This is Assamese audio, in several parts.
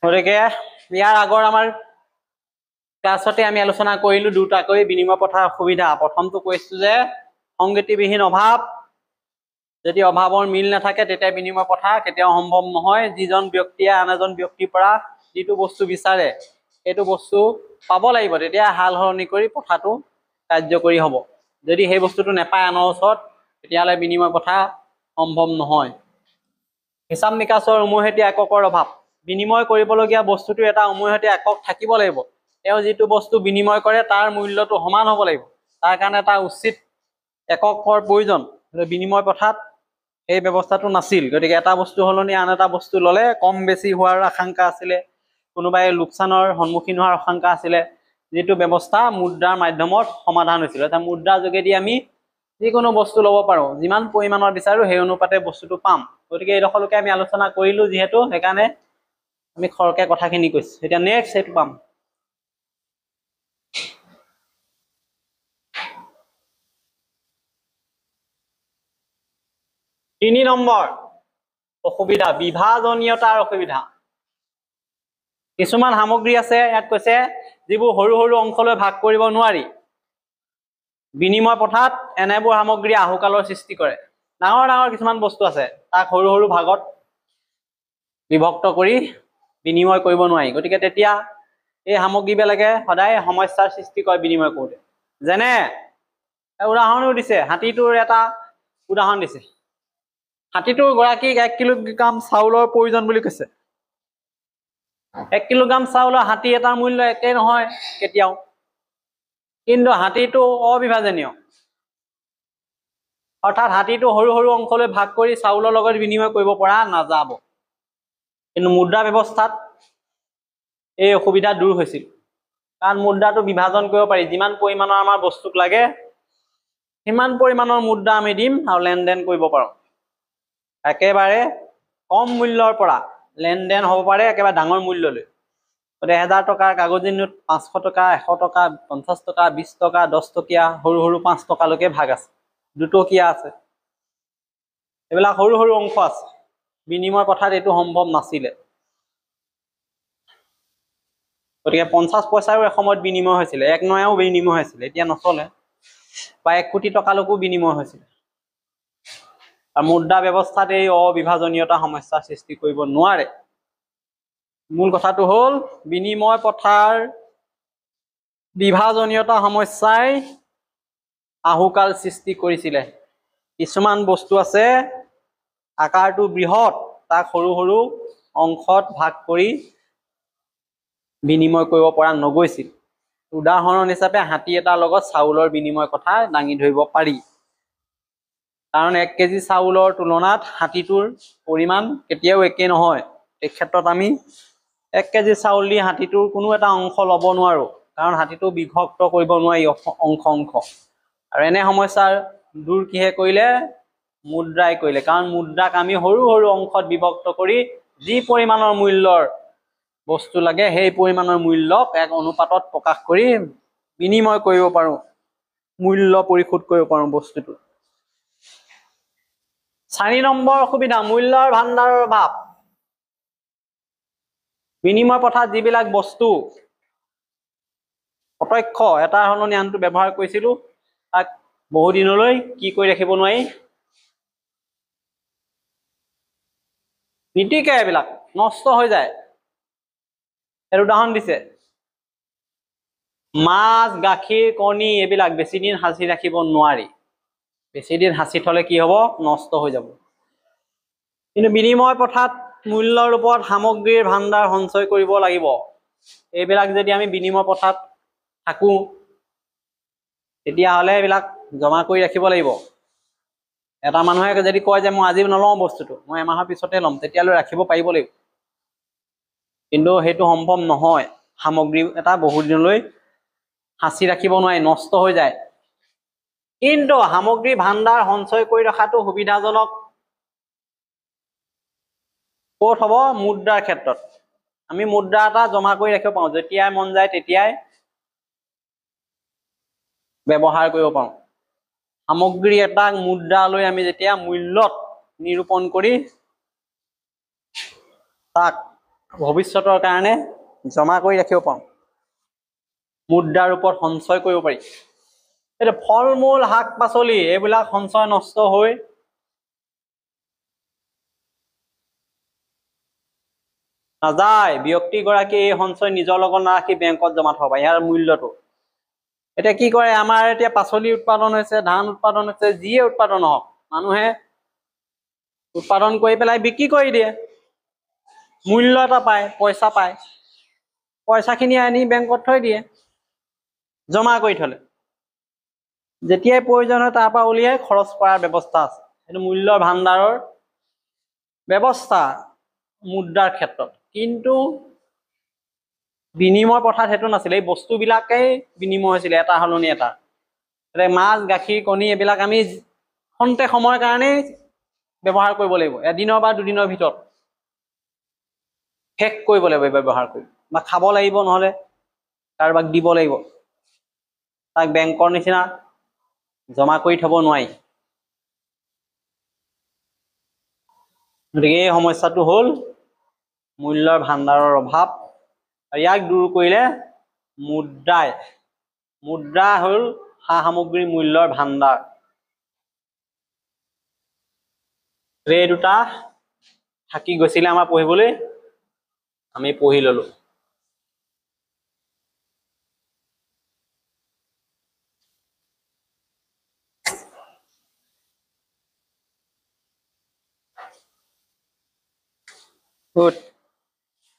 গতিকে ইয়াৰ আগৰ আমাৰ ক্লাছতে আমি আলোচনা কৰিলো দুটাকৈ বিনিময় প্ৰথাৰ অসুবিধা। প্ৰথমটো কৈছো যে সংগতিবিহীন অভাৱ, যদি অভাৱৰ মিল নাথাকে তেতিয়া বিনিময় প্ৰথা কেতিয়াও সম্ভৱ নহয়। যিজন ব্যক্তিয়ে আন এজন ব্যক্তিৰ পৰা যিটো বস্তু বিচাৰে সেইটো বস্তু পাব লাগিব, তেতিয়া হাল সলনি কৰি প্ৰথাটো কাৰ্যকৰী হ'ব। যদি সেই বস্তুটো নাপায় আনৰ ওচৰত তেতিয়াহ'লে বিনিময় প্ৰথা সম্ভৱ নহয়। হিচাপ নিকাচৰ উমৈহতীয়া এককৰ অভাৱ, বিনিময় কৰিবলগীয়া বস্তুটো এটা উমৈহতীয়া একক থাকিব লাগিব। তেওঁ যিটো বস্তু বিনিময় কৰে তাৰ মূল্যটো সমান হ'ব লাগিব, তাৰ কাৰণে এটা উচিত এককৰ প্ৰয়োজন। বিনিময় প্ৰথাত সেই ব্যৱস্থাটো নাছিল। গতিকে এটা বস্তু সলনি আন এটা বস্তু ল'লে কম বেছি হোৱাৰ আশংকা আছিলে, কোনোবাই লোকচানৰ সন্মুখীন হোৱাৰ আশংকা আছিলে, যিটো ব্যৱস্থা মুদ্ৰাৰ মাধ্যমত সমাধান হৈছিল। এটা মুদ্ৰাৰ যোগেদি আমি যিকোনো বস্তু ল'ব পাৰোঁ, যিমান পৰিমাণৰ বিচাৰোঁ সেই অনুপাতে বস্তুটো পাম। গতিকে এইডোখৰলৈকে আমি আলোচনা কৰিলোঁ যিহেতু, সেইকাৰণে আমি খৰকে কথাখিনি কৈছোঁ। এতিয়া নেক্সট সেইটো পাম। তিনি নম্বৰ অসুবিধা, বিভাজনীয়তাৰ অসুবিধা। কিছুমান সামগ্ৰী আছে, ইয়াত কৈছে যিবোৰ সৰু সৰু অংশলৈ ভাগ কৰিব নোৱাৰি। বিনিময় প্ৰথাত এনেবোৰ সামগ্ৰী আহুকালৰ সৃষ্টি কৰে। ডাঙৰ ডাঙৰ কিছুমান বস্তু আছে, তাক সৰু সৰু ভাগত বিভক্ত কৰি বিনিময় কৰিব নোৱাৰি। গতিকে তেতিয়া এই সামগ্ৰীবিলাকে সদায় সমস্যাৰ সৃষ্টি কৰে বিনিময় কৰোঁতে। যেনে উদাহৰণো দিছে, হাতীটোৰ এটা উদাহৰণ দিছে। হাতীটোৰ গৰাকীক 1 কিলোগ্ৰাম চাউলৰ প্ৰয়োজন বুলি কৈছে। 1 কিলোগ্ৰাম চাউলৰ হাতী এটাৰ মূল্য একেই নহয় কেতিয়াও, কিন্তু হাতীটো অবিভাজনীয়। অৰ্থাৎ হাতীটো সৰু সৰু অংশলৈ ভাগ কৰি চাউলৰ লগত বিনিময় কৰিব পৰা নাযাব। কিন্তু মুদ্ৰা ব্যৱস্থাত এই অসুবিধা দূৰ হৈছিল, কাৰণ মুদ্ৰাটো বিভাজন কৰিব পাৰি। যিমান পৰিমাণৰ আমাৰ বস্তুক লাগে সিমান পৰিমাণৰ মুদ্ৰা আমি দিম আৰু লেনদেন কৰিব পাৰোঁ। একেবাৰে কম মূল্যৰ পৰা লেনদেন হ'ব পাৰে একেবাৰে ডাঙৰ মূল্যলৈ। গতিকে 1000 টকাৰ কাগজী নোট 500 টকা, 100 টকা, 50 টকা, 20 টকা, 10 টকীয়া, সৰু সৰু 5 টকালৈকে ভাগ আছে, 2 টকীয়া আছে। এইবিলাক সৰু সৰু অংশ আছে। বিনিময় প্ৰথাত এইটো সম্ভৱ নাছিলে। গতিকে 50 পইচাৰো এসময়ত বিনিময় হৈছিলে, 1 নয়াও বিনিময় হৈছিলে, এতিয়া নচলে। বা 1 কোটি টকালৈকো বিনিময় হৈছিলে। আৰু মুদ্ৰা ব্যৱস্থাত এই অবিভাজনীয়তা সমস্যাৰ সৃষ্টি কৰিব নোৱাৰে। মূল কথাটো হ'ল বিনিময় প্ৰথাৰ বিভাজনীয়তা সমস্যাই আহুকাল সৃষ্টি কৰিছিলে। কিছুমান বস্তু আছে আকাৰটো বৃহৎ, তাক সৰু সৰু অংশত ভাগ কৰি বিনিময় কৰিব পৰা নগৈছিল। উদাহৰণ হিচাপে হাতী এটাৰ লগত চাউলৰ বিনিময় কথা দাঙি ধৰিব পাৰি। কাৰণ 1 কেজি চাউলৰ তুলনাত হাতীটোৰ পৰিমাণ কেতিয়াও একে নহয়। এই ক্ষেত্ৰত আমি 1 কেজি চাউল দি হাতীটোৰ কোনো এটা অংশ ল'ব নোৱাৰোঁ, কাৰণ হাতীটো বিভক্ত কৰিব নোৱাৰি অংশ অংশ। আৰু এনে সমস্যাৰ দূৰ কিহে কৰিলে? মুদ্ৰাই কৰিলে। কাৰণ মুদ্ৰাক আমি সৰু সৰু অংশত বিভক্ত কৰি যি পৰিমাণৰ মূল্যৰ বস্তু লাগে সেই পৰিমাণৰ মূল্যক এক অনুপাতত প্ৰকাশ কৰি বিনিময় কৰিব পাৰোঁ, মূল্য পৰিশোধ কৰিব পাৰোঁ বস্তুটো। 4 নম্বৰ অসুবিধা, মূল্যৰ ভাণ্ডাৰৰ অভাৱ। বিনিময় প্ৰথাত যিবিলাক বস্তু প্ৰত্যক্ষ এটাৰ সলনি আনটো ব্যৱহাৰ কৰিছিলোঁ, তাক বহুদিনলৈ কি কৰি ৰাখিব নোৱাৰি, নিতিকে এইবিলাক নষ্ট হৈ যায়। এৰ উদাহৰণ দিছে, মাছ, গাখীৰ, কণী এইবিলাক বেছি দিন সাঁচি ৰাখিব নোৱাৰি। বেছি দিন সাঁচি থলে কি হ'ব? নষ্ট হৈ যাব। কিন্তু বিনিময় প্ৰথাত মূল্যৰ ওপৰত সামগ্ৰীৰ ভাণ্ডাৰ সঞ্চয় কৰিব লাগিব। এইবিলাক যদি আমি বিনিময় প্ৰথাত থাকোঁ তেতিয়াহ'লে এইবিলাক জমা কৰি ৰাখিব লাগিব। এটা মানুহে যদি কয় যে মই আজি নলওঁ বস্তুটো, মই এমাহৰ পিছতে ল'ম, তেতিয়ালৈ ৰাখিব পাৰিব লাগিব। কিন্তু সেইটো সম্ভৱ নহয়। সামগ্ৰী এটা বহুত দিনলৈ সাঁচি ৰাখিব নোৱাৰি, নষ্ট হৈ যায়। কিন্তু সামগ্ৰী ভাণ্ডাৰ সঞ্চয় কৰি ৰখাটো সুবিধাজনক ক'ত হ'ব? মুদ্ৰাৰ ক্ষেত্ৰত। আমি মুদ্ৰা এটা জমা কৰি ৰাখিব পাৰোঁ, যেতিয়াই মন যায় তেতিয়াই ব্যৱহাৰ কৰিব পাৰোঁ। সামগ্ৰী এটাক মুদ্ৰালৈ আমি যেতিয়া মূল্যত নিৰূপণ কৰি তাক ভৱিষ্যতৰ কাৰণে জমা কৰি ৰাখিব পাৰোঁ। মুদ্ৰাৰ ওপৰত সঞ্চয় কৰিব পাৰি। এতিয়া ফল মূল শাক পাচলি এইবিলাক সঞ্চয় নষ্ট হৈ নাযায়। ব্যক্তিগৰাকী এই সঞ্চয় নিজৰ লগত নাৰাখি বেংকত জমা থব পাৰে। ইয়াৰ মূল্যটো এতিয়া কি কৰে, আমাৰ এতিয়া পাচলি উৎপাদন হৈছে, ধান উৎপাদন হৈছে, যিয়ে উৎপাদন হওক মানুহে উৎপাদন কৰি পেলাই বিক্ৰী কৰি দিয়ে, মূল্য এটা পায়, পইচা পায়। পইচাখিনি আনি বেংকত থৈ দিয়ে, জমা কৰি থলে যেতিয়াই প্ৰয়োজন হয় তাৰ পৰা উলিয়াই খৰচ কৰাৰ ব্যৱস্থা আছে। সেইটো মূল্যৰ ভাণ্ডাৰৰ ব্যৱস্থা মুদ্ৰাৰ ক্ষেত্ৰত। কিন্তু বিনিময় প্ৰথাত সেইটো নাছিলে। এই বস্তুবিলাকেই বিনিময় হৈছিলে এটা সলনি এটা। মাছ গাখীৰ কণী এইবিলাক আমি খন্তেক সময়ৰ কাৰণেই ব্যৱহাৰ কৰিব লাগিব, এদিনৰ বা দুদিনৰ ভিতৰত শেষ কৰিব লাগিব ব্যৱহাৰ কৰি, বা খাব লাগিব, নহ'লে কাৰোবাক দিব লাগিব। তাক বেংকৰ নিচিনা জমা কৰি থব নোৱাৰি। গতিকে এই সমস্যাটো হ'ল মূল্যৰ ভাণ্ডাৰৰ অভাৱ। ইয়াক দূৰ কৰিলে মুদ্ৰা হ'ল সা সামগ্ৰীৰ মূল্যৰ ভাণ্ডাৰ। এই দুটা থাকি গৈছিলে আমাৰ পঢ়িবলৈ, আমি পঢ়ি ললো।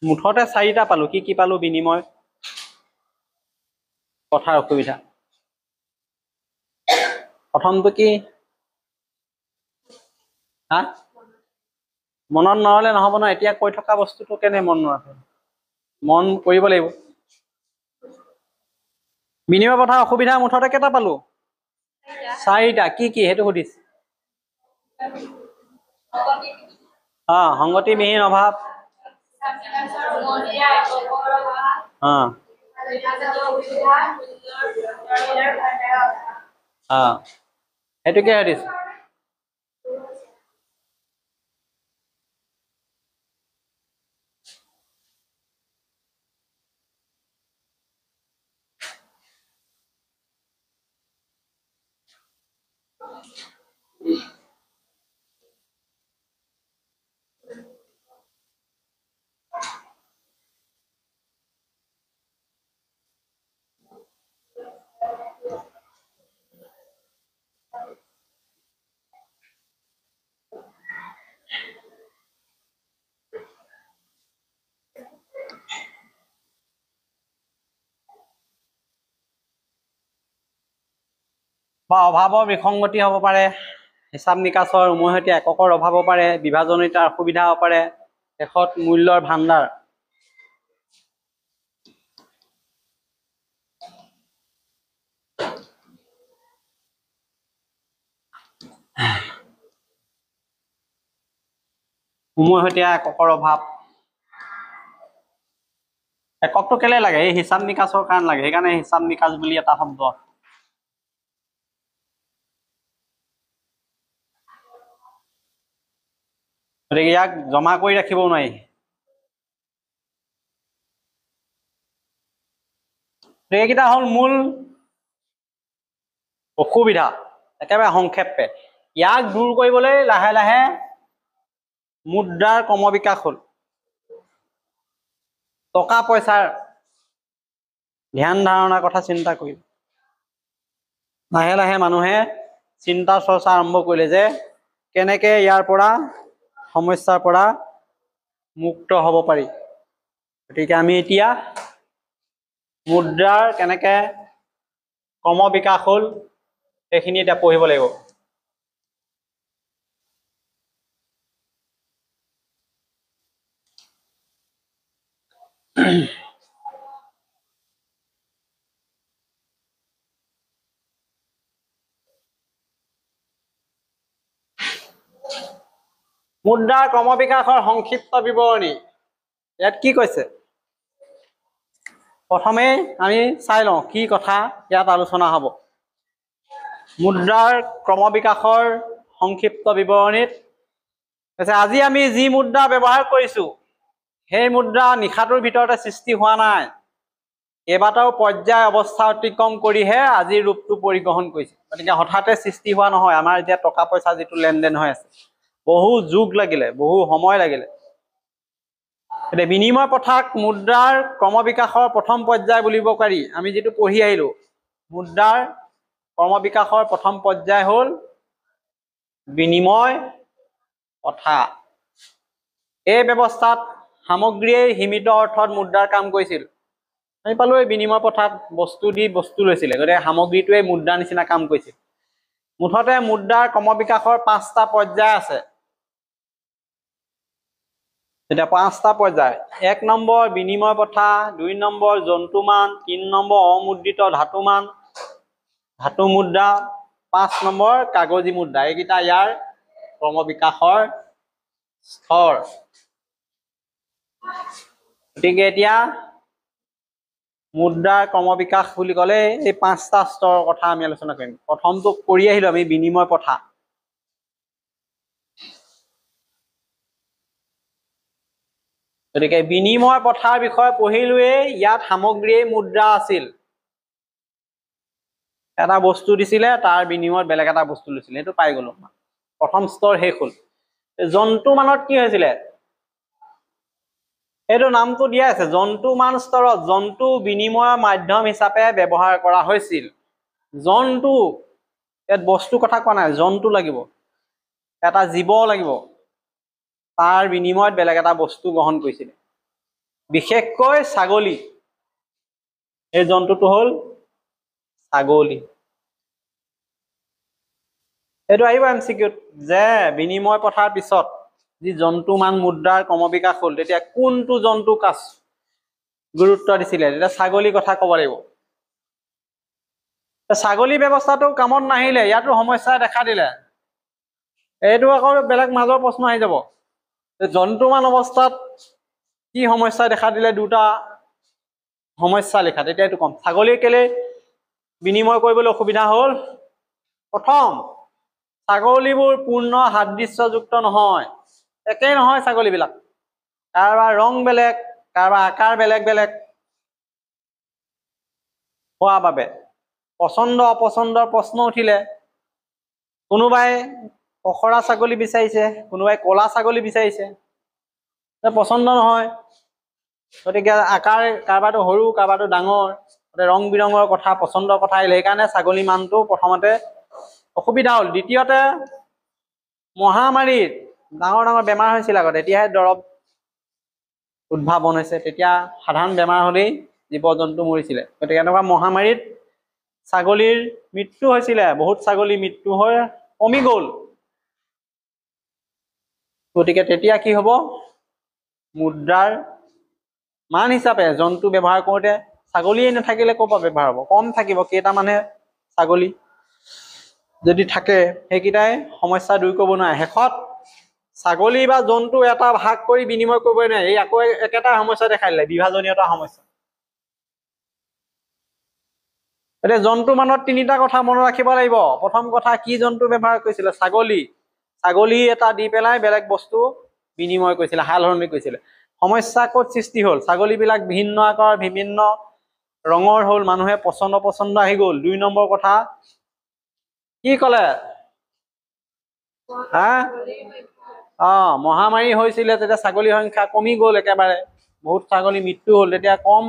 মুঠতে 4টা পালো। কি কি পালো? বিনিময় কথাৰ অসুবিধা। প্ৰথমটো কি? হা, মনত নৰলে নহব নহয়। এতিয়া কৈ থকা বস্তুটো কেনে মন নৰখে? মন কৰিব লাগিব। বিনিময় প্ৰথাৰ অসুবিধা মুঠতে কেইটা পালো? 4টা। কি কি সেইটো সুধিছে? সংগতিবিহীন অভাৱ, সেইটোকে সুধিছে। বা অভাৱৰ বিসংগতি হ'ব পাৰে, হিচাপ নিকাচৰ উমৈহতীয়া এককৰ অভাৱ হ'ব পাৰে, বিভাজনিতাৰ অসুবিধা হ'ব পাৰে, শেষত মূল্যৰ ভাণ্ডাৰ। উমৈহতীয়া এককৰ অভাৱ। এককটো কেলে লাগে? এই হিচাপ নিকাচৰ কাৰণে লাগে। সেইকাৰণে হিচাপ নিকাচ বুলি এটা শব্দ আছে। গতিকে ইয়াক জমা কৰি ৰাখিবও নোৱাৰি। এইকেইটা হ'ল মূল অসুবিধা, একেবাৰে সংক্ষেপে। ইয়াক দূৰ কৰিবলৈ লাহে লাহে মুদ্ৰাৰ ক্ৰমবিকাশ হ'ল। টকা পইচাৰ ধ্যান ধাৰণাৰ কথা চিন্তা কৰিল। লাহে লাহে মানুহে চিন্তা চৰ্চা আৰম্ভ কৰিলে যে কেনেকে ইয়াৰ পৰা সমস্যাৰ পৰা মুক্ত হ'ব পাৰি। গতিকে আমি এতিয়া মুদ্ৰাৰ কেনেকে ক্ৰমবিকাশ হ'ল সেইখিনি এতিয়া পঢ়িব লাগিব। মুদ্ৰাৰ ক্ৰমবিকাশৰ সংক্ষিপ্ত বিৱৰণী। ইয়াত কি কৈছে? প্ৰথমে আমি চাই লওঁ কি কথা ইয়াত আলোচনা হ'ব। মুদ্ৰাৰ ক্ৰমবিকাশৰ সংক্ষিপ্ত বিৱৰণীত আজি আমি যি মুদ্ৰা ব্যৱহাৰ কৰিছো সেই মুদ্ৰা নিশাটোৰ ভিতৰতে সৃষ্টি হোৱা নাই, কেইবাটাও পৰ্যায় অৱস্থা অতিক্ৰম কৰিহে আজিৰ ৰূপটো পৰিগ্ৰহণ কৰিছে। গতিকে হঠাতে সৃষ্টি হোৱা নহয়। আমাৰ এতিয়া টকা পইচা যিটো লেনদেন হৈ আছে, বহু যুগ লাগিলে, বহু সময় লাগিলে। এতিয়া বিনিময় প্ৰথাক মুদ্ৰাৰ ক্ৰমবিকাশৰ প্ৰথম পৰ্যায় বুলিব পাৰি। আমি যিটো পঢ়ি আহিলো, মুদ্ৰাৰ ক্ৰমবিকাশৰ প্ৰথম পৰ্যায় হ'ল বিনিময় প্ৰথা। এই ব্যৱস্থাত সামগ্ৰীয়ে সীমিত অৰ্থত মুদ্ৰাৰ কাম কৰিছিল। আমি পালো এই বিনিময় প্ৰথাত বস্তু দি বস্তু লৈছিলে, গতিকে সামগ্ৰীটোৱে মুদ্ৰাৰ নিচিনা কাম কৰিছিল। মুঠতে মুদ্ৰাৰ ক্ৰমবিকাশৰ 5টা পৰ্যায় আছে। এতিয়া 5টা পৰ্যায়: 1 নম্বৰ বিনিময় প্ৰথা, 2 নম্বৰ জন্তুমান, 3 নম্বৰ অমুদ্ৰিত ধাতুমান, ধাতু মুদ্ৰা, 5 নম্বৰ কাগজী মুদ্ৰা। এইকেইটা ইয়াৰ ক্ৰমবিকাশৰ স্তৰ। গতিকে এতিয়া মুদ্ৰাৰ ক্ৰমবিকাশ বুলি ক'লে এই 5টা স্তৰৰ কথা আমি আলোচনা কৰিম। প্ৰথমটো কৰি আহিলো আমি বিনিময় প্ৰথা। গতিকে বিনিময় প্ৰথাৰ বিষয়ে পঢ়িলোৱেই। ইয়াত সামগ্ৰীয়ে মুদ্ৰা আছিল। এটা বস্তু দিছিলে, তাৰ বিনিময়ত বেলেগ এটা বস্তু লৈছিলে, সেইটো পাই গলো। প্ৰথম স্তৰ শেষ হ'ল। জন্তু মানত কি হৈছিলে? এইটো নামটো দিয়া আছে, জন্তুমান স্তৰত জন্তু বিনিময়ৰ মাধ্যম হিচাপে ব্যৱহাৰ কৰা হৈছিল। জন্তু, ইয়াত বস্তুৰ কথা কোৱা নাই, জন্তু লাগিব, এটা জীৱ লাগিব, তাৰ বিনিময়ত বেলেগ এটা বস্তু গ্ৰহণ কৰিছিলে, বিশেষকৈ ছাগলী। এই জন্তুটো হ'ল ছাগলী। এইটো আহিব MCQত যে বিনিময় প্ৰথাৰ পিছত যি জন্তুমান মুদ্ৰাৰ ক্ৰমবিকাশ হ'ল, তেতিয়া কোনটো জন্তু কাছ গুৰুত্ব দিছিলে? তেতিয়া ছাগলীৰ কথা ক'ব লাগিব। ছাগলী ব্যৱস্থাটো কামত নাহিলে, ইয়াতো সমস্যাই দেখা দিলে। এইটো আকৌ বেলেগ মাজৰ প্ৰশ্ন আহি যাব। জন্তুমান অৱস্থাত কি সমস্যাই দেখা দিলে? দুটা সমস্যা লিখা, তেতিয়া এইটো কম। ছাগলী কেলে বিনিময় কৰিবলৈ অসুবিধা হ'ল? প্ৰথম, ছাগলীবোৰ পূৰ্ণ সাদৃশ্যযুক্ত নহয়, একেই নহয় ছাগলীবিলাক। কাৰোবাৰ ৰং বেলেগ, কাৰোবাৰ আকাৰ বেলেগ বেলেগ হোৱাৰ বাবে পচন্দ অপচন্দৰ প্ৰশ্ন উঠিলে। কোনোবাই পখৰা ছাগলী বিচাৰিছে, কোনোবাই ক'লা ছাগলী বিচাৰিছে, পচন্দ নহয়। গতিকে আকাৰ কাৰোবাৰটো সৰু, কাৰোবাৰটো ডাঙৰ, ৰং বিৰঙৰ কথা, পচন্দৰ কথা আহিলে। সেইকাৰণে ছাগলী মানটো প্ৰথমতে অসুবিধা হ'ল। দ্বিতীয়তে, মহামাৰীত ডাঙৰ ডাঙৰ বেমাৰ হৈছিল আগত, এতিয়াহে দৰৱ উদ্ভাৱন হৈছে। তেতিয়া সাধাৰণ বেমাৰ হ'লেই জীৱ জন্তু মৰিছিলে। গতিকে এনেকুৱা মহামাৰীত ছাগলীৰ মৃত্যু হৈছিলে, বহুত ছাগলী মৃত্যু হৈ কমি গ'ল। গতিকে তেতিয়া কি হ'ব? মুদ্ৰাৰ মান হিচাপে জন্তু ব্যৱহাৰ কৰোঁতে ছাগলীয়ে নাথাকিলে ক'ৰ পৰা ব্যৱহাৰ হ'ব? কম থাকিব, কেইটামানহে ছাগলী যদি থাকে, সেইকেইটাই সমস্যা দূৰ কৰিব নোৱাৰে। শেষত ছাগলী বা জন্তু এটা ভাগ কৰি বিনিময় কৰিবই নোৱাৰে। এই আকৌ একেটা সমস্যা দেখা দিলে, বিভাজনীয়তা সমস্যা। এতিয়া জন্তু মানত 3টা কথা মনত ৰাখিব লাগিব। প্ৰথম কথা, কি জন্তু ব্যৱহাৰ কৰিছিলে? ছাগলী। ছাগলী এটা দি পেলাই বেলেগ বস্তু বিনিময় কৰিছিলে, সাল সলনি কৰিছিলে। সমস্যা ক'ত সৃষ্টি হ'ল? ছাগলীবিলাক ভিন্ন আকাৰ, বিভিন্ন ৰঙৰ হ'ল, মানুহে পচন্দ অপচন্দ আহি গ'ল। 2 নম্বৰ কথা, কি ক'লে? মহামাৰী হৈছিলে, তেতিয়া ছাগলীৰ সংখ্যা কমি গ'ল একেবাৰে, বহুত ছাগলী মৃত্যু হ'ল। তেতিয়া কম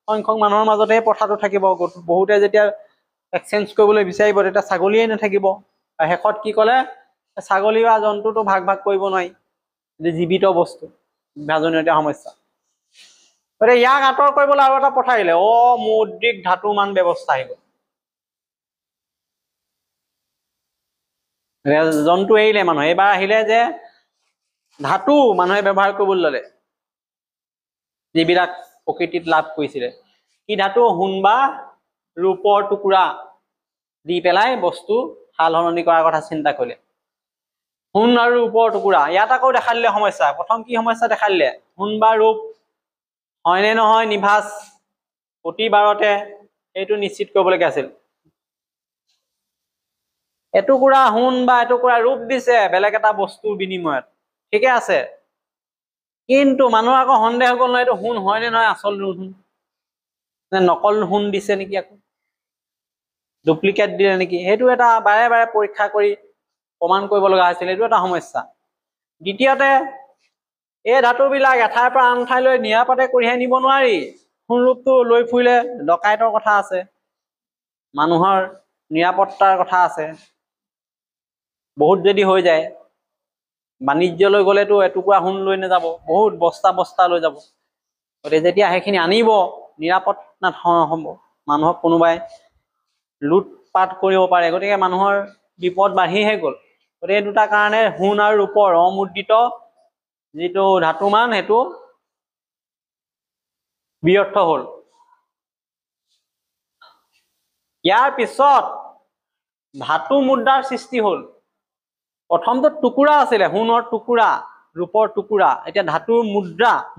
সংখ্যক মানুহৰ মাজতে প্ৰথাটো থাকিব। বহুতে যেতিয়া এক্সচেঞ্জ কৰিবলৈ বিচাৰিব, তেতিয়া ছাগলীয়ে নাথাকিব। শেষত কি ক'লে? ছাগলী বা জন্তুটো ভাগ ভাগ কৰিব নোৱাৰি, জীৱিত বস্তু, বিভাজনীয়তা সমস্যা। গতিকে ইয়াক আঁতৰ কৰিবলৈ আৰু এটা প্ৰথা আহিলে, অমৌদ্ৰিক ধাতুমান ব্যৱস্থা আহিব। জন্তু এৰিলে মানুহে, এইবাৰ আহিলে যে ধাতু মানুহে ব্যৱহাৰ কৰিবলৈ ল'লে, যিবিলাক প্ৰকৃতিত লাভ কৰিছিলে। কি ধাতু? সোণ বা ৰূপৰ টুকুৰা দি পেলাই বস্তু সাল সলনি কৰাৰ কথা চিন্তা কৰিলে। সোণ আৰু ৰূপৰ টুকুৰা। ইয়াত আকৌ দেখা দিলে সমস্যা। প্ৰথম কি সমস্যা দেখা দিলে? সোণ বা ৰূপ হয়নে নহয় নিভাঁজ প্ৰতিবাৰতে সেইটো নিশ্চিত কৰিবলগীয়া আছিল। এটুকুৰা সোণ বা এটুকুৰা ৰূপ দিছে বেলেগ এটা বস্তুৰ বিনিময়ত, ঠিকে আছে, কিন্তু মানুহ আকৌ সন্দেহ গ'ল নহয়, এইটো সোণ হয় নে নহয়, আচল সোণ নে নকল সোণ দিছে নেকি, আকৌ ডুপ্লিকেট দিলে নেকি, সেইটো এটা বাৰে বাৰে পৰীক্ষা কৰি প্ৰমাণ কৰিব লগা হৈছিল। এইটো এটা সমস্যা। দ্বিতীয়তে, এই ধাতুবিলাক এঠাইৰ পৰা আন ঠাইলৈ নিৰাপদে কঢ়িয়াই নিব নোৱাৰি। সোণ ৰূপটো লৈ ফুৰিলে ডকাইতৰ কথা আছে, মানুহৰ নিৰাপত্তাৰ কথা আছে। বহুত যদি হৈ যায়, বাণিজ্যলৈ গ'লেতো এটুকুৰা সোণ লৈ নাযাব, বহুত বস্তা বস্তা লৈ যাব। গতিকে যেতিয়া সেইখিনি আনিব, নিৰাপদ হ'ব, মানুহক কোনোবাই লুটপাট কৰিব পাৰে, গতিকে মানুহৰ বিপদ বাঢ়িহে গ'ল। গতিকে এই দুটা কাৰণে সোণ আৰু ৰূপৰ অমুদ্ৰিত যিটো ধাতুমান, সেইটো ব্যৰ্থ হ'ল। ইয়াৰ পিছত ধাতু মুদ্ৰাৰ সৃষ্টি হ'ল। প্ৰথমটো টুকুৰা আছিলে, সোণৰ টুকুৰা, ৰূপৰ টুকুৰা। এতিয়া ধাতুৰ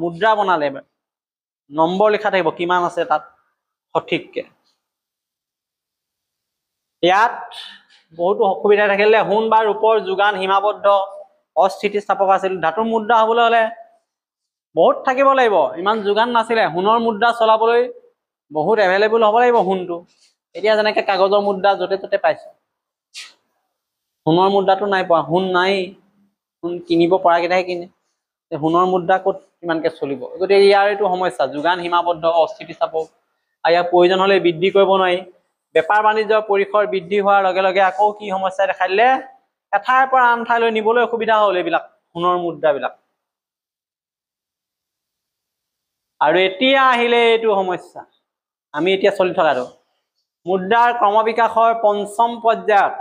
মুদ্ৰা বনালে, নম্বৰ লিখা থাকিব কিমান আছে তাত সঠিককে। ইয়াত বহুতো অসুবিধা থাকিলে, সোণ বা ৰূপৰ যোগান সীমাবদ্ধ, অস্থিতিস্থাপক আছিল। ধাতুৰ মুদ্ৰা হবলৈ হলে বহুত থাকিব লাগিব, ইমান যোগান নাছিলে। সোণৰ মুদ্ৰা চলাবলৈ বহুত এভেইলেবল হ'ব লাগিব সোণটো। এতিয়া যেনেকে কাগজৰ মুদ্ৰা য'তে ত'তে পাইছো, সোণৰ মুদ্ৰাটো নাই পোৱা, সোণ নাই, সোণ কিনিব পৰাকেইটাহে কিনে। সোণৰ মুদ্ৰা ক'ত ইমানকে চলিব? গতিকে ইয়াৰ এইটো সমস্যা, যোগান সীমাবদ্ধ, অস্থিতিস্থাপক, আৰু ইয়াৰ প্ৰয়োজন হলে বৃদ্ধি কৰিব নোৱাৰি। বেপাৰ বাণিজ্যৰ পৰিসৰ বৃদ্ধি হোৱাৰ লগে লগে আকৌ কি সমস্যাই দেখা দিলে, এঠাইৰ পৰা আন ঠাইলৈ নিবলৈ অসুবিধা হ'ল এইবিলাক সোণৰ মুদ্ৰাবিলাক। আৰু এতিয়া আহিলে এইটো সমস্যা, আমি এতিয়া চলি থকাটো মুদ্ৰাৰ ক্ৰমবিকাশৰ পঞ্চম পৰ্যায়ত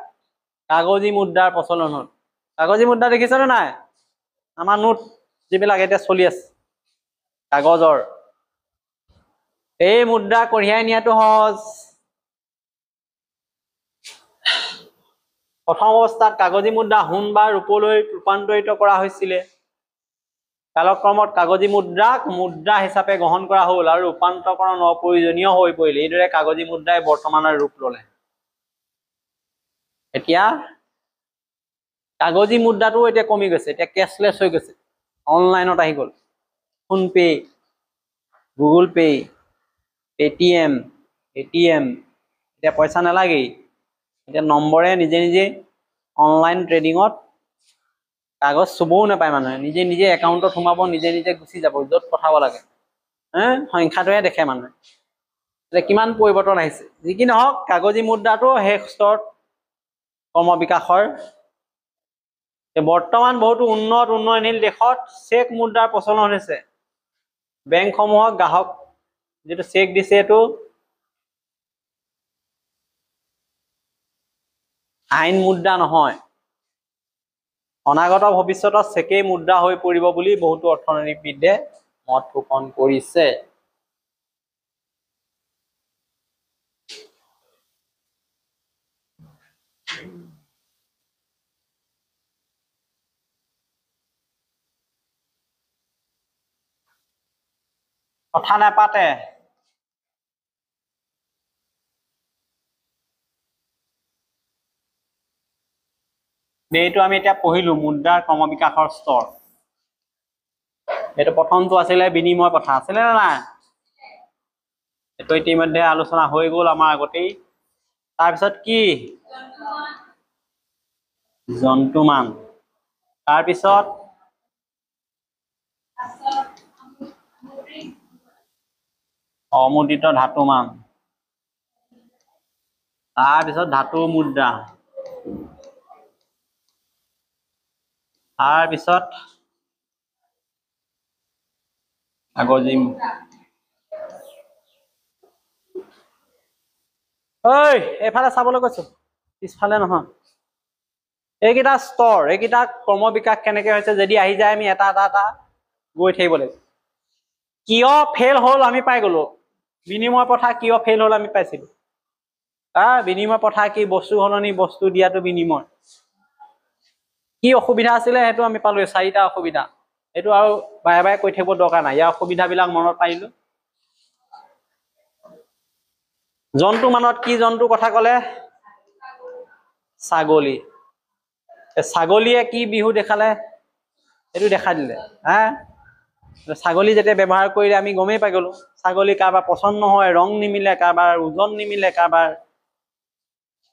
কাগজী মুদ্ৰাৰ প্ৰচলন হ'ল। কাগজী মুদ্ৰা দেখিছেনে নাই? আমাৰ নোট যিবিলাক এতিয়া চলি আছে কাগজৰ, এই মুদ্ৰা কঢ়িয়াই নিয়াটো সহজ। প্ৰথম অৱস্থাত কাগজী মুদ্ৰা সোণ বা ৰূপলৈ ৰূপান্তৰিত কৰা হৈছিলে। কালক্ৰমত কাগজী মুদ্ৰাক মুদ্ৰা হিচাপে গ্ৰহণ কৰা হ'ল আৰু ৰূপান্তৰকৰণ অপ্ৰয়োজনীয় হৈ পৰিল। এইদৰে কাগজী মুদ্ৰাই বৰ্তমানৰ ৰূপ ললে। এতিয়া কাগজী মুদ্ৰাটো এতিয়া কমি গৈছে, এতিয়া কেছলেছ হৈ গৈছে, অনলাইনত আহি গ'ল। PhonePe, Google pay, Paytm, ATM, এতিয়া পইচা নালাগেই। এতিয়া নম্বৰে নিজে নিজে অনলাইন ট্ৰেডিঙত কাগজ চুবও নাপায় মানুহে, নিজে নিজে একাউণ্টত সোমাব, নিজে নিজে গুচি যাব য'ত পঠাব লাগে। সংখ্যাটোহে দেখে মানুহে। এতিয়া কিমান পৰিৱৰ্তন আহিছে। যি কি নহওক, কাগজী মুদ্ৰাটো শেষ স্তৰত ক্ৰমবিকাশৰ। বৰ্তমান বহুতো উন্নয়নশীল দেশত চেক মুদ্ৰাৰ প্ৰচলন হৈছে। বেংকসমূহক গ্ৰাহক যিটো চেক দিছে, এইটো আইন মুদ্ৰা নহয়। অনাগত ভৱিষ্যতত চেকেই মুদ্ৰা হৈ পৰিব বুলি বহুতো অৰ্থনীতিবিদে মত পোষণ কৰিছে। কথা নাপাতে, এইটো আমি এতিয়া পঢ়িলো মুদ্ৰাৰ ক্ৰমবিকাশৰ স্তৰ। এইটো প্ৰথমটো আছিলে বিনিময় প্ৰথা, আছিলে নে নাই? এইটো ইতিমধ্যে আলোচনা হৈ গ'ল আমাৰ আগতেই। তাৰপিছত কি? জন্তুমান। তাৰপিছত অমুদ্ৰিত ধাতুমান। তাৰপিছত ধাতু মুদ্ৰা। তাৰপিছত কাগজী মুদ্ৰা। ঐ এইফালে চাবলৈ কৈছো, পিছফালে নহয়। এইকেইটা স্তৰ, এইকেইটা ক্ৰমবিকাশ কেনেকে হৈছে যদি আহি যায়, আমি এটা এটা এটা গৈ থাকিব লাগিব। কিয় ফেইল হ'ল আমি পাই গলো। বিনিময় প্ৰথা কিয় ফেইল হ'ল আমি পাইছিলো। বিনিময় প্ৰথা কি? বস্তু সলনি বস্তু দিয়াটো বিনিময়। কি অসুবিধা আছিলে সেইটো আমি পালো, 4টা অসুবিধা। এইটো আৰু বাৰে বাৰে কৈ থাকিব দৰকাৰ নাই, ইয়াৰ অসুবিধাবিলাক মনত পাৰিলো। জন্তু মানত কি জন্তু কথা কলে? ছাগলী। ছাগলীয়ে কি বিহু দেখালে? এইটো দেখা দিলে। ছাগলী যেতিয়া ব্যৱহাৰ কৰিলে আমি গমেই পাই গলো ছাগলী কাৰোবাৰ পচন্দ নহয়, ৰং নিমিলে, কাৰোবাৰ ওজন নিমিলে, কাৰোবাৰ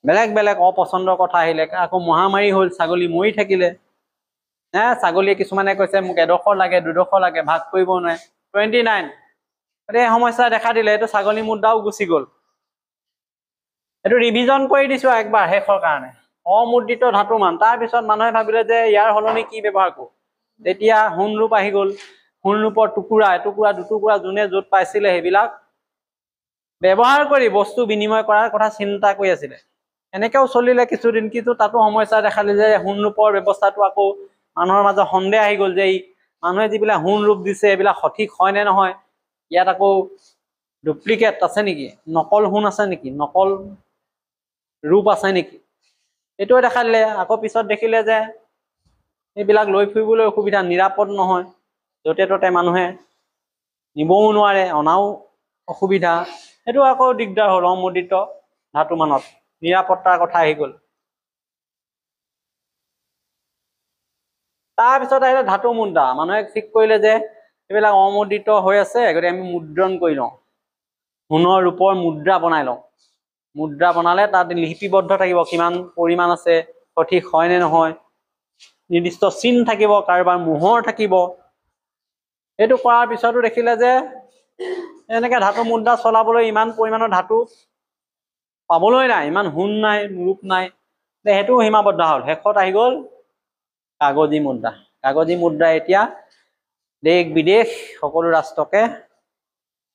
বেলেগ বেলেগ অপচন্দৰ কথা আহিলে, আকৌ মহামাৰী হ'ল, ছাগলী মৰি থাকিলে। ছাগলীয়ে কিছুমানে কৈছে মোক এডোখৰ লাগে, দুডোখৰ লাগে, ভাগ কৰিব নোৱাৰে। 29 এই সমস্যা দেখা দিলে, এইটো ছাগলী মুদ্ৰাও গুচি গ'ল। এইটো ৰিভিজন কৰি দিছো একবাৰ শেষৰ কাৰণে। অমুদ্ৰিত ধাতু মান। তাৰপিছত মানুহে ভাবিলে যে ইয়াৰ সলনি কি ব্যৱহাৰ কৰো, তেতিয়া সোণ ৰূপ আহি গ'ল। সোণ ৰূপৰ টুকুৰা, এটুকুৰা দুটুকুৰা যোনে য'ত পাইছিলে সেইবিলাক ব্যৱহাৰ কৰি বস্তু বিনিময় কৰাৰ কথা চিন্তা কৰি আছিলে। এনেকেও চলিলে কিছুদিন, কিন্তু তাতো সমস্যা দেখালে যে সোণ ৰূপৰ ব্যৱস্থাটো আকৌ মানুহৰ মাজত সন্দেহ আহি গ'ল যে মানুহে যিবিলাক সোণ ৰূপ দিছে এইবিলাক সঠিক হয় নে নহয়, ইয়াত আকৌ ডুপ্লিকেট আছে নেকি, নকল সোণ আছে নেকি, নকল ৰূপ আছে নেকি, এইটোৱে দেখা দিলে। আকৌ পিছত দেখিলে যে এইবিলাক লৈ ফুৰিবলৈ অসুবিধা, নিৰাপদ নহয়, য'তে ত'তে মানুহে নিবও নোৱাৰে, অনাও অসুবিধা। সেইটো আকৌ দিগদাৰ হ'ল। অমুদ্ৰিত ধাতু মানত নিৰাপত্তাৰ কথা আহি গ'ল। তাৰপিছত আহিলে ধাতু মুদ্ৰা। মানুহে ঠিক কৰিলে যে এইবিলাক অমুদ্ৰিত হৈ আছে, গতিকে আমি মুদ্ৰণ কৰি লওঁ, সোণৰ ৰূপৰ মুদ্ৰা বনাই লওঁ। মুদ্ৰা বনালে তাত লিপিবদ্ধ থাকিব কিমান পৰিমাণ আছে, সঠিক হয় নে নহয়, নিৰ্দিষ্ট চিন থাকিব, কাৰোবাৰ মোহৰ থাকিব। এইটো কৰাৰ পিছতো দেখিলে যে এনেকে ধাতু মুদ্ৰা চলাবলৈ ইমান পৰিমাণৰ ধাতু পাবলৈ নাই, ইমান সোণ নাই, ৰূপ নাই, সেইটোও সীমাবদ্ধ হ'ল। শেষত আহি গ'ল কাগজী মুদ্ৰা। কাগজী মুদ্ৰা এতিয়া দেশ বিদেশ সকলো ৰাষ্ট্ৰকে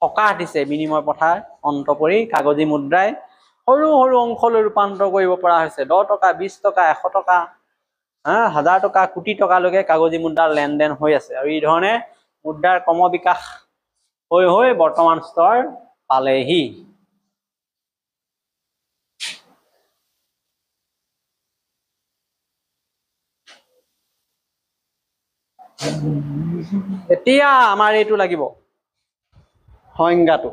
সকাহ দিছে। বিনিময় প্ৰথাৰ অন্ত পৰি কাগজী মুদ্ৰাই সৰু সৰু অংশলৈ ৰূপান্তৰ কৰিব পৰা হৈছে। 10 টকা, 20 টকা, 100 টকা, 1000 টকা, কোটি টকালৈকে কাগজী মুদ্ৰাৰ লেনদেন হৈ আছে। আৰু এই ধৰণে মুদ্ৰাৰ ক্ৰম বিকাশ হৈ হৈ বৰ্তমান স্তৰ পালেহি। এতিয়া আমাৰ এইটো লাগিব সংজ্ঞাটো।